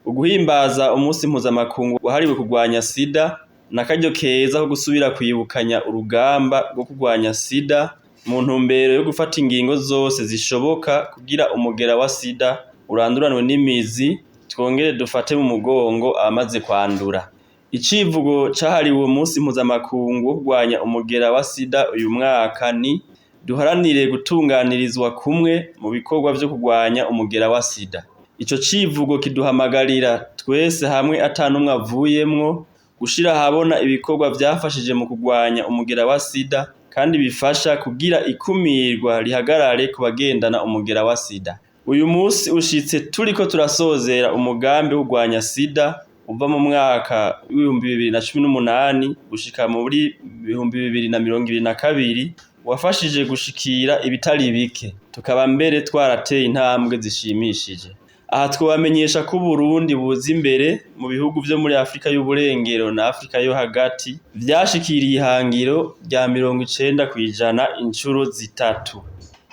Uguhimbaza umunsi mpuzamakungu wahariwe kurwanya Sida n'akaryo keza ko gusubira kwibukanya urugamba rwo kurwanya Sida mu ntumbero yo gufata ingingo zose zishoboka kugira umugera wa Sida uranduranwe n'imizi, twongere dufate mu mugongo abamaze kwandura. Icivugo cahariwe uwo munsi mpuzamakungu wo kurwanya umugera wa Sida uyu mwaka ni duharanire gutunganirizwa kumwe mu bikorwa vyo kurwanya umugera wa Sida. Ico civugo kiduhamagarira twese hamwe atanumwe avuyemwo gushira ahabona ibikorwa vyafashije mu kurwanya umugera wa Sida kandi bifasha kugira ikumirwa rihagarare ku bagendana umugera wa Sida. Uyu munsi ushitse turiko turasozera umugambi wo kurwanya Sida uva mu mwaka w'2018 gushika muri 2022 wafashije gushikira ibitari bike, tukaba mbere twarateye intambwe zishimishije. Aha twabamenyesha ko Uburundi buza imbere mu bihugu vyo muri Afrika y'uburengero na Afrika yo hagati vyashikiriye ihangiro rya 90% incuro zitatu.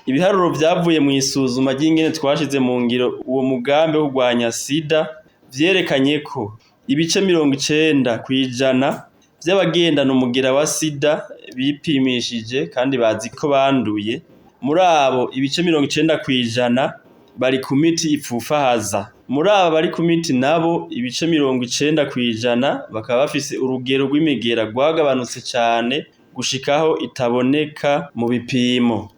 Ibiharuro vyavuye mu isuzuma ry'ingene twashize mu ngiro uwo mugambi wo kurwanya Sida vyerekanye ko ibice 90% vy'abagendana umugera wa Sida bipimishije kandi bazi ko banduye. Muri abo ibice 90% bari ku miti ipfufahaza. Muri aba bari ku miti nabo ibice 90% bakaba bafise urugero rw'imigera rwagabanutse cane gushikaho itaboneka mu bipimo.